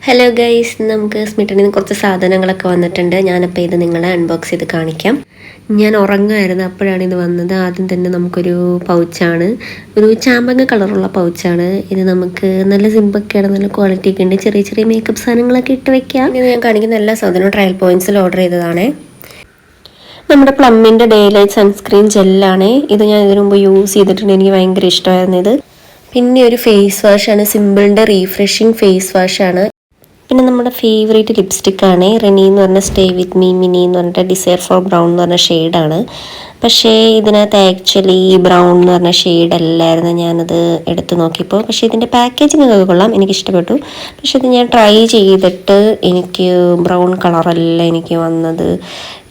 Hello guys, നമുക്ക് സ്മിട്ടണിൽ നിന്ന് കുറച്ച് സാധനങ്ങളൊക്കെ വന്നിട്ടുണ്ട്. ഞാനപ്പോൾ ഇത് നിങ്ങളെ അൺബോക്സ് ചെയ്ത് കാണിക്കാം. ഞാൻ ഉറങ്ങുമായിരുന്നു, അപ്പോഴാണ് ഇത് വന്നത്. ആദ്യം തന്നെ നമുക്കൊരു പൗച്ചാണ്, ഒരു ചാമ്പങ്ങ കളറുള്ള പൗച്ചാണ്. ഇത് നമുക്ക് നല്ല സിമ്പൊക്കെയാണ്, നല്ല ക്വാളിറ്റി ഒക്കെ ഉണ്ട്. ചെറിയ ചെറിയ മേക്കപ്പ് സാധനങ്ങളൊക്കെ ഇട്ട് വെക്കാം. ഇത് ഞാൻ കാണിക്കുന്ന എല്ലാ സാധനവും ട്രയൽ പോയിന്റ്സിൽ ഓർഡർ ചെയ്തതാണ്. നമ്മുടെ പ്ലമ്മിൻ്റെ ഡേ ലൈറ്റ് സൺസ്ക്രീൻ ജെല്ലാണ് ഇത്. ഞാൻ ഇതിനു മുമ്പ് യൂസ് ചെയ്തിട്ടുണ്ട്, എനിക്ക് ഭയങ്കര ഇഷ്ടമായിരുന്നു ഇത്. പിന്നെ ഒരു ഫേസ് വാഷാണ്, സിമ്പിളിൻ്റെ റീഫ്രഷിങ് ഫേസ് വാഷാണ്. പിന്നെ നമ്മുടെ ഫേവറേറ്റ് ലിപ്സ്റ്റിക്കാണ് റെനി എന്ന് പറഞ്ഞ സ്റ്റേ വിത്ത് മീ മിനി എന്ന് പറഞ്ഞിട്ട് ഡിസയർ ഫോർ ബ്രൗൺ എന്ന് പറഞ്ഞ ഷെയ്ഡാണ്. പക്ഷേ ഇതിനകത്ത് ആക്ച്വലി ബ്രൗൺ എന്ന് പറഞ്ഞ ഷെയ്ഡ് അല്ലായിരുന്നു ഞാനത് എടുത്ത് നോക്കിയപ്പോൾ. പക്ഷേ ഇതിൻ്റെ പാക്കേജിങ് ഒക്കെ കൊള്ളാം, എനിക്കിഷ്ടപ്പെട്ടു. പക്ഷേ ഇത് ഞാൻ ട്രൈ ചെയ്തിട്ട് എനിക്ക് ബ്രൗൺ കളറല്ല എനിക്ക് വന്നത്.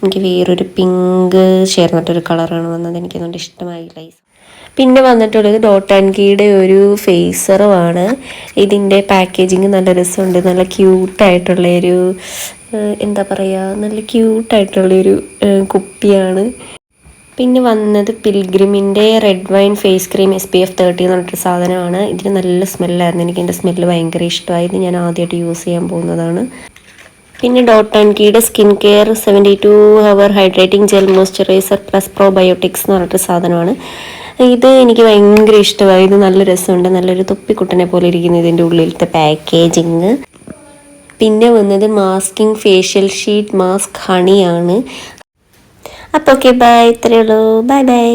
എനിക്ക് വേറൊരു പിങ്ക് ചേർന്നിട്ടൊരു കളറാണ് വന്നത്. എനിക്കതുകൊണ്ട് ഇഷ്ടമായില്ല. പിന്നെ വന്നിട്ടുള്ളത് ഡോട്ട് ആൻഡ് കീയുടെ ഒരു ഫേസറുമാണ്. ഇതിൻ്റെ പാക്കേജിങ് നല്ല രസമുണ്ട്, നല്ല ക്യൂട്ടായിട്ടുള്ളൊരു എന്താ പറയുക, നല്ല ക്യൂട്ടായിട്ടുള്ളൊരു കുപ്പിയാണ്. പിന്നെ വന്നത് പിൽഗ്രിമിൻ്റെ red wine face cream SPF 30 എന്ന് പറഞ്ഞിട്ടൊരു സാധനമാണ്. ഇതിന് നല്ല സ്മെല്ലായിരുന്നു, എനിക്ക് എൻ്റെ സ്മെല്ല് ഭയങ്കര ഇഷ്ടമായി. ഇത് ഞാൻ ആദ്യമായിട്ട് യൂസ് ചെയ്യാൻ പോകുന്നതാണ്. പിന്നെ ഡോട്ട് ആൻഡ് കീയുടെ skin care 72 hour hydrating gel moisturizer plus probiotics എന്ന് പറഞ്ഞിട്ട് സാധനമാണ്. ഇത് എനിക്ക് ഭയങ്കര ഇഷ്ടമായി. ഇത് നല്ല രസമുണ്ട്, നല്ലൊരു തൊപ്പിക്കുട്ടനെ പോലെ ഇരിക്കുന്നു ഇതിൻ്റെ ഉള്ളിലത്തെ പാക്കേജിങ്. പിന്നെ വന്നത് മാസ്കിംഗ് ഫേഷ്യൽ ഷീറ്റ് മാസ്ക് ഹണിയാണ്. അപ്പോൾ ഓക്കെ, ബൈ. ഇത്രയേ ഉള്ളൂ. Bye bye.